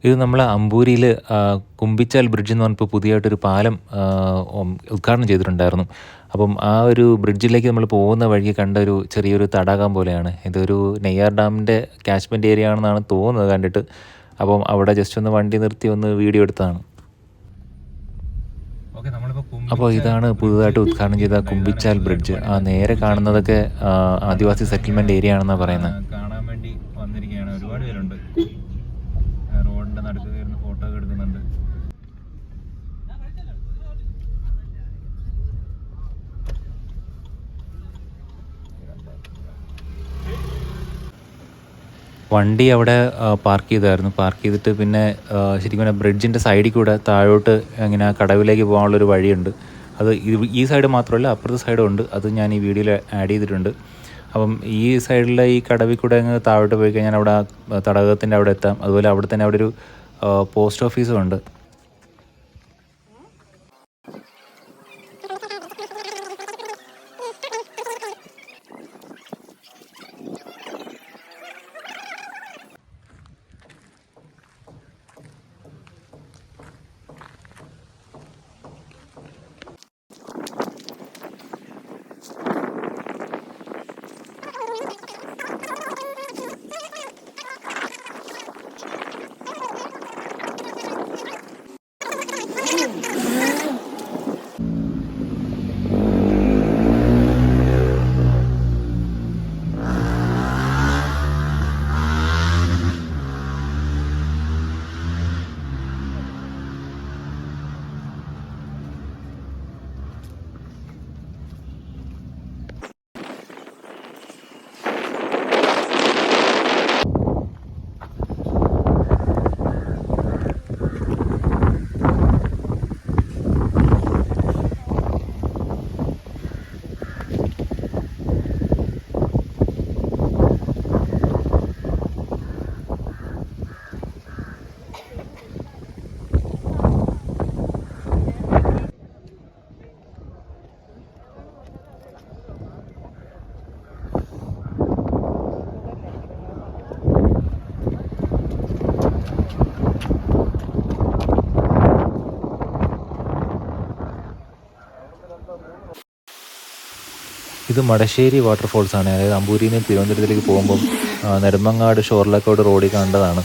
ഇത് നമ്മളെ അമ്പൂരിയിൽ കുമ്പിച്ചാൽ ബ്രിഡ്ജ് എന്ന് പറഞ്ഞപ്പോൾ പുതിയതായിട്ടൊരു പാലം ഉദ്ഘാടനം ചെയ്തിട്ടുണ്ടായിരുന്നു. അപ്പം ആ ഒരു ബ്രിഡ്ജിലേക്ക് നമ്മൾ പോകുന്ന വഴി കണ്ട ഒരു ചെറിയൊരു തടാകം പോലെയാണ്. ഇതൊരു നെയ്യാർ ഡാമിൻ്റെ ക്യാച്ച്മെൻറ്റ് ഏരിയ ആണെന്നാണ് തോന്നുന്നത് കണ്ടിട്ട്. അപ്പം അവിടെ ജസ്റ്റ് ഒന്ന് വണ്ടി നിർത്തി ഒന്ന് വീഡിയോ എടുത്തതാണ്. അപ്പോൾ ഇതാണ് പുതുതായിട്ട് ഉദ്ഘാടനം ചെയ്ത കുമ്പിച്ചാൽ ബ്രിഡ്ജ്. ആ നേരെ കാണുന്നതൊക്കെ ആദിവാസി സെറ്റിൽമെൻറ്റ് ഏരിയ ആണെന്നാണ് പറയുന്നത്. കാണാൻ വേണ്ടി വന്നിരിക്കുകയാണ്. ഒരുപാട് പേരുണ്ട്. റോഡിന്റെ നടുക്ക് കയറുന്ന ഫോട്ടോ ഒക്കെ എടുക്കുന്നുണ്ട്. വണ്ടി അവിടെ പാർക്ക് ചെയ്തായിരുന്നു. പാർക്ക് ചെയ്തിട്ട് പിന്നെ ശരിക്കും പറഞ്ഞാൽ ബ്രിഡ്ജിൻ്റെ സൈഡിൽ കൂടെ താഴോട്ട് ഇങ്ങനെ കടവിലേക്ക് പോകാനുള്ളൊരു വഴിയുണ്ട്. അത് ഈ സൈഡ് മാത്രമല്ല അപ്പുറത്തെ സൈഡും ഉണ്ട്. അത് ഞാൻ ഈ വീഡിയോയിൽ ആഡ് ചെയ്തിട്ടുണ്ട്. അപ്പം ഈ സൈഡിലെ ഈ കടവിൽ കൂടെ അങ്ങ് താഴോട്ട് പോയി കഴിഞ്ഞാൽ അവിടെ തടാകത്തിൻ്റെ അവിടെ എത്താം. അതുപോലെ അവിടെ തന്നെ അവിടെ ഒരു പോസ്റ്റ് ഓഫീസും ഉണ്ട്. ഇത് മടശ്ശേരി വാട്ടർഫോൾസ് ആണ്. അതായത് അമ്പൂരിയിൽ നിന്ന് തിരുവനന്തപുരത്തേക്ക് പോകുമ്പം നെടുമങ്ങാട് ഷോർലക്കോട് റോഡിൽ കണ്ടതാണ്.